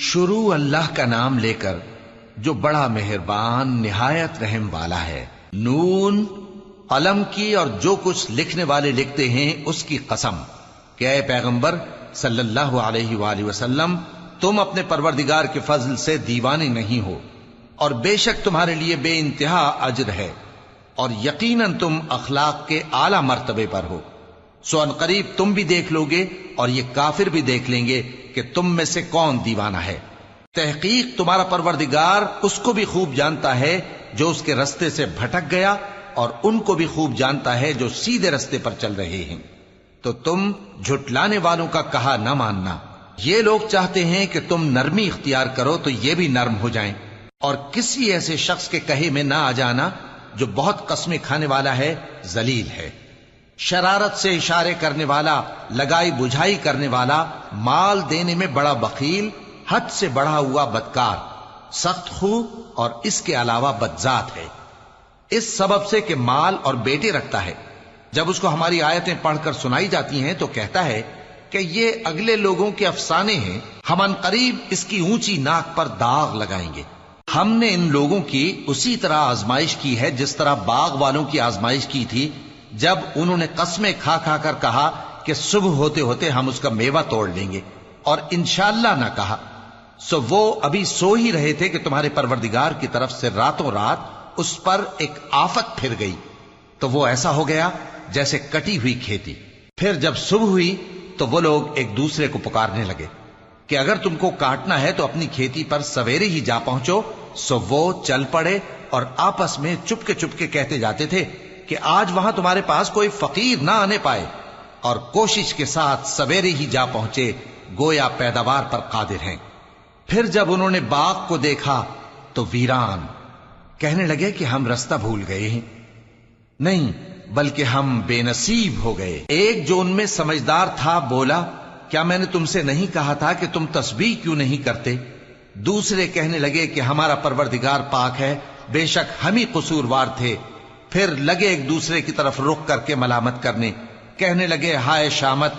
شروع اللہ کا نام لے کر جو بڑا مہربان نہایت رحم والا ہے۔ نون، قلم کی اور جو کچھ لکھنے والے لکھتے ہیں اس کی قسم کہ اے پیغمبر صلی اللہ علیہ وآلہ وسلم، تم اپنے پروردگار کے فضل سے دیوانے نہیں ہو، اور بے شک تمہارے لیے بے انتہا اجر ہے، اور یقیناً تم اخلاق کے اعلی مرتبے پر ہو۔ سو ان قریب تم بھی دیکھ لو گے اور یہ کافر بھی دیکھ لیں گے کہ تم میں سے کون دیوانہ ہے۔ تحقیق تمہارا پروردگار اس کو بھی خوب جانتا ہے جو اس کے رستے سے بھٹک گیا، اور ان کو بھی خوب جانتا ہے جو سیدھے رستے پر چل رہے ہیں۔ تو تم جھٹلانے والوں کا کہا نہ ماننا۔ یہ لوگ چاہتے ہیں کہ تم نرمی اختیار کرو تو یہ بھی نرم ہو جائیں، اور کسی ایسے شخص کے کہے میں نہ آ جانا جو بہت قسمیں کھانے والا ہے، ذلیل ہے، شرارت سے اشارے کرنے والا، لگائی بجھائی کرنے والا، مال دینے میں بڑا بخیل، حد سے بڑھا ہوا بدکار، سخت خو، اور اس کے علاوہ بدذات ہے، اس سبب سے کہ مال اور بیٹے رکھتا ہے۔ جب اس کو ہماری آیتیں پڑھ کر سنائی جاتی ہیں تو کہتا ہے کہ یہ اگلے لوگوں کے افسانے ہیں، ہم ان قریب اس کی اونچی ناک پر داغ لگائیں گے۔ ہم نے ان لوگوں کی اسی طرح آزمائش کی ہے جس طرح باغ والوں کی آزمائش کی تھی، جب انہوں نے قسمیں کھا کھا کر کہا کہ صبح ہوتے ہوتے ہم اس کا میوہ توڑ لیں گے، اور انشاءاللہ نہ کہا۔ سو وہ ابھی سو ہی رہے تھے کہ تمہارے پروردگار کی طرف سے راتوں رات اس پر ایک آفت پھر گئی، تو وہ ایسا ہو گیا جیسے کٹی ہوئی کھیتی۔ پھر جب صبح ہوئی تو وہ لوگ ایک دوسرے کو پکارنے لگے کہ اگر تم کو کاٹنا ہے تو اپنی کھیتی پر سویرے ہی جا پہنچو۔ سو وہ چل پڑے اور آپس میں چپکے کہتے جاتے تھے کہ آج وہاں تمہارے پاس کوئی فقیر نہ آنے پائے، اور کوشش کے ساتھ سویرے ہی جا پہنچے، گویا پیداوار پر قادر ہیں۔ پھر جب انہوں نے باغ کو دیکھا تو ویران، کہنے لگے کہ ہم رستہ بھول گئے ہیں، نہیں بلکہ ہم بے نصیب ہو گئے۔ ایک جو ان میں سمجھدار تھا بولا، کیا میں نے تم سے نہیں کہا تھا کہ تم تسبیح کیوں نہیں کرتے؟ دوسرے کہنے لگے کہ ہمارا پروردگار پاک ہے، بے شک ہم ہی قصوروار تھے۔ پھر لگے ایک دوسرے کی طرف رخ کر کے ملامت کرنے، کہنے لگے ہائے شامت،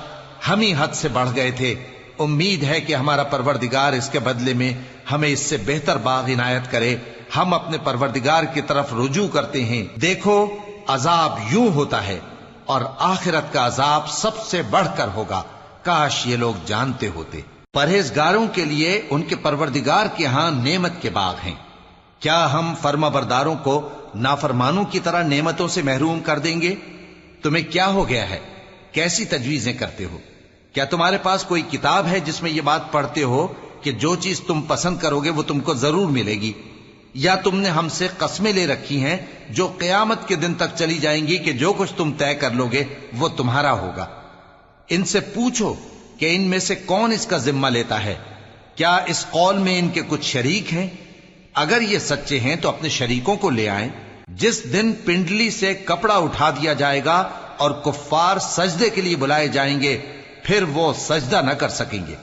ہم ہی حد سے بڑھ گئے تھے، امید ہے کہ ہمارا پروردگار اس کے بدلے میں ہمیں اس سے بہتر باغ عنایت کرے، ہم اپنے پروردگار کی طرف رجوع کرتے ہیں۔ دیکھو عذاب یوں ہوتا ہے، اور آخرت کا عذاب سب سے بڑھ کر ہوگا، کاش یہ لوگ جانتے ہوتے۔ پرہیزگاروں کے لیے ان کے پروردگار کے ہاں نعمت کے باغ ہیں۔ کیا ہم فرما برداروں کو نافرمانوں کی طرح نعمتوں سے محروم کر دیں گے؟ تمہیں کیا ہو گیا ہے؟ کیسی تجویزیں کرتے ہو؟ کیا تمہارے پاس کوئی کتاب ہے جس میں یہ بات پڑھتے ہو کہ جو چیز تم پسند کرو گے وہ تم کو ضرور ملے گی؟ یا تم نے ہم سے قسمیں لے رکھی ہیں جو قیامت کے دن تک چلی جائیں گی کہ جو کچھ تم طے کر لو گے وہ تمہارا ہوگا؟ ان سے پوچھو کہ ان میں سے کون اس کا ذمہ لیتا ہے؟ کیا اس قول میں ان کے کچھ شریک ہیں؟ اگر یہ سچے ہیں تو اپنے شریکوں کو لے آئیں۔ جس دن پنڈلی سے کپڑا اٹھا دیا جائے گا اور کفار سجدے کے لیے بلائے جائیں گے، پھر وہ سجدہ نہ کر سکیں گے،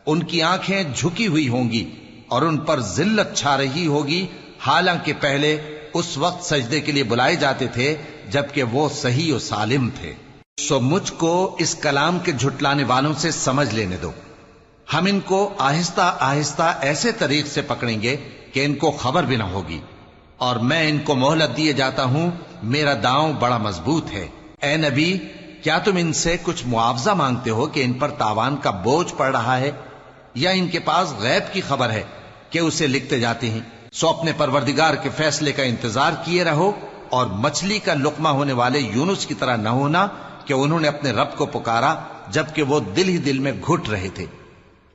ان کی آنکھیں جھکی ہوئی ہوں گی اور ان پر ذلت چھا رہی ہوگی، حالانکہ پہلے اس وقت سجدے کے لیے بلائے جاتے تھے جبکہ وہ صحیح و سالم تھے۔ سو مجھ کو اس کلام کے جھٹلانے والوں سے سمجھ لینے دو، ہم ان کو آہستہ آہستہ ایسے طریق سے پکڑیں گے کہ ان کو خبر بھی نہ ہوگی، اور میں ان کو مہلت دیے جاتا ہوں، میرا داؤں بڑا مضبوط ہے۔ اے نبی، کیا تم ان سے کچھ معاوضہ مانگتے ہو کہ ان پر تاوان کا بوجھ پڑ رہا ہے، یا ان کے پاس غیب کی خبر ہے کہ اسے لکھتے جاتے ہیں؟ سو اپنے پروردگار کے فیصلے کا انتظار کیے رہو، اور مچھلی کا لقمہ ہونے والے یونس کی طرح نہ ہونا کہ انہوں نے اپنے رب کو پکارا جبکہ وہ دل ہی دل میں گھٹ رہے تھے۔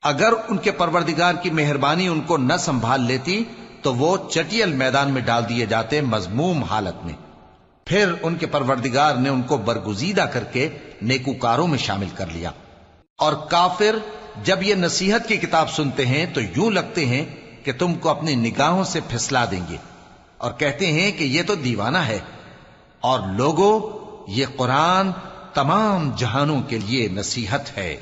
اگر ان کے پروردگار کی مہربانی ان کو نہ سنبھال لیتی تو وہ چٹیل میدان میں ڈال دیے جاتے مذموم حالت میں۔ پھر ان کے پروردگار نے ان کو برگزیدہ کر کے نیکوکاروں میں شامل کر لیا۔ اور کافر جب یہ نصیحت کی کتاب سنتے ہیں تو یوں لگتے ہیں کہ تم کو اپنی نگاہوں سے پھسلا دیں گے، اور کہتے ہیں کہ یہ تو دیوانہ ہے۔ اور لوگوں، یہ قرآن تمام جہانوں کے لیے نصیحت ہے۔